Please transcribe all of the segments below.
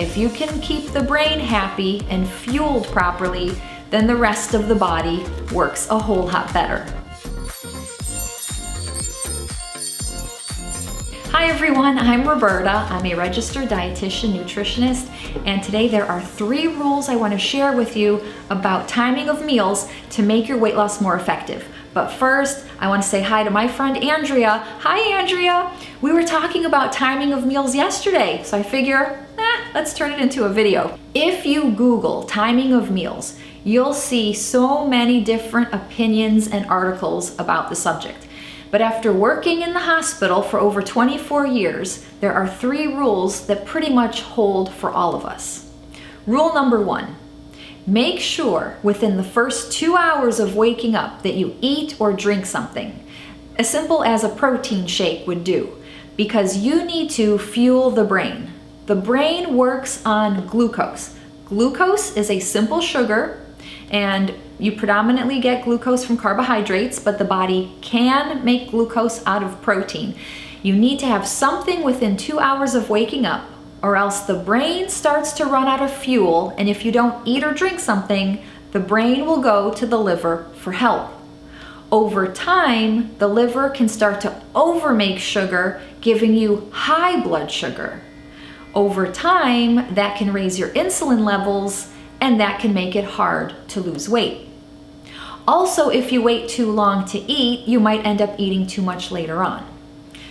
if you can keep the brain happy and fueled properly, then the rest of the body works a whole lot better. Hi everyone, I'm Roberta. I'm a registered dietitian nutritionist, and today there are 3 rules I want to share with you about timing of meals to make your weight loss more effective. But first, I want to say hi to my friend Andrea. Hi Andrea! We were talking about timing of meals yesterday, so I figure, let's turn it into a video. If you Google timing of meals, you'll see so many different opinions and articles about the subject. But after working in the hospital for over 24 years, there are 3 rules that pretty much hold for all of us. Rule number 1, make sure within the first 2 hours of waking up that you eat or drink something, as simple as a protein shake would do, because you need to fuel the brain. The brain works on glucose. Glucose is a simple sugar, and you predominantly get glucose from carbohydrates, but the body can make glucose out of protein. You need to have something within 2 hours of waking up, or else the brain starts to run out of fuel, and if you don't eat or drink something, the brain will go to the liver for help. Over time, the liver can start to overmake sugar, giving you high blood sugar. Over time, that can raise your insulin levels, and that can make it hard to lose weight. Also, if you wait too long to eat, you might end up eating too much later on.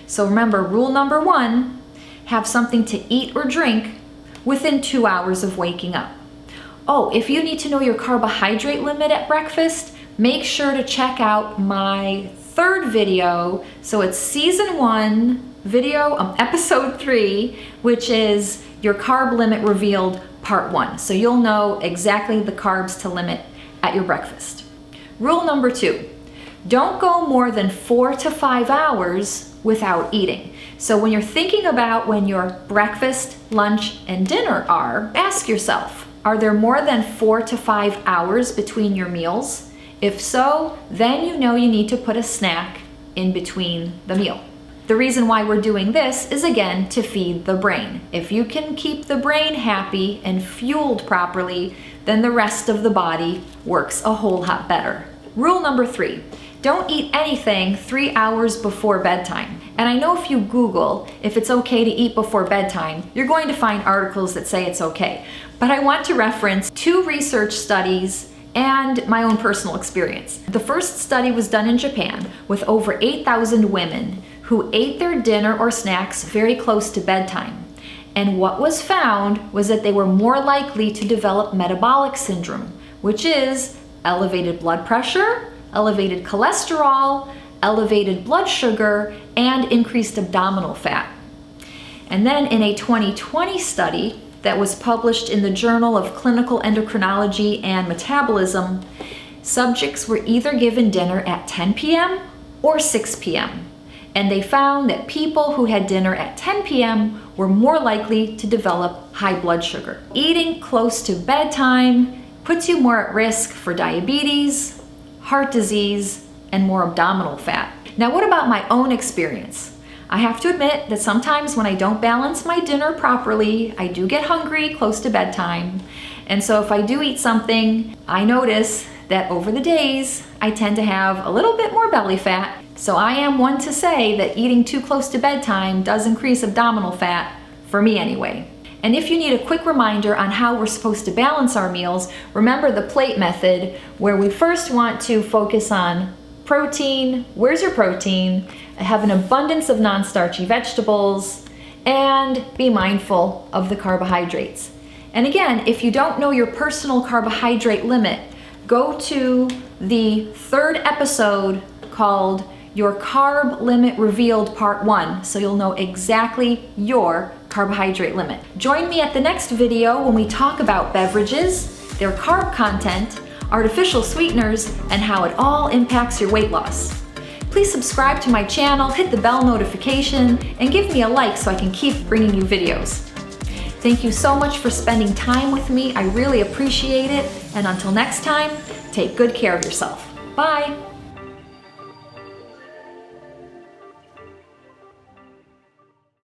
So remember, rule number 1, have something to eat or drink within 2 hours of waking up. Oh, if you need to know your carbohydrate limit at breakfast, make sure to check out my 3rd video. So it's season 1, episode 3, which is your carb limit revealed part 1. So you'll know exactly the carbs to limit at your breakfast. Rule number 2, don't go more than 4 to 5 hours without eating. So when you're thinking about when your breakfast, lunch, and dinner are, ask yourself, are there more than 4 to 5 hours between your meals? If so, then you know you need to put a snack in between the meal. The reason why we're doing this is, again, to feed the brain. If you can keep the brain happy and fueled properly, then the rest of the body works a whole lot better. Rule number 3, don't eat anything 3 hours before bedtime. And I know if you Google if it's okay to eat before bedtime, you're going to find articles that say it's okay. But I want to reference 2 research studies and my own personal experience. The first study was done in Japan with over 8,000 women who ate their dinner or snacks very close to bedtime. And what was found was that they were more likely to develop metabolic syndrome, which is elevated blood pressure, elevated cholesterol, elevated blood sugar, and increased abdominal fat. And then in a 2020 study that was published in the Journal of Clinical Endocrinology and Metabolism, subjects were either given dinner at 10 p.m. or 6 p.m. And they found that people who had dinner at 10 p.m. were more likely to develop high blood sugar. Eating close to bedtime puts you more at risk for diabetes, heart disease, and more abdominal fat. Now, what about my own experience? I have to admit that sometimes when I don't balance my dinner properly, I do get hungry close to bedtime. And so if I do eat something, I notice that over the days, I tend to have a little bit more belly fat. So I am one to say that eating too close to bedtime does increase abdominal fat, for me anyway. And if you need a quick reminder on how we're supposed to balance our meals, remember the plate method, where we first want to focus on protein. Where's your protein? Have an abundance of non-starchy vegetables, and be mindful of the carbohydrates. And again, if you don't know your personal carbohydrate limit, go to the 3rd episode called Your Carb Limit Revealed Part 1, so you'll know exactly your carbohydrate limit. Join me at the next video when we talk about beverages, their carb content, artificial sweeteners, and how it all impacts your weight loss. Please subscribe to my channel, hit the bell notification, and give me a like so I can keep bringing you videos. Thank you so much for spending time with me. I really appreciate it. And until next time, take good care of yourself. Bye.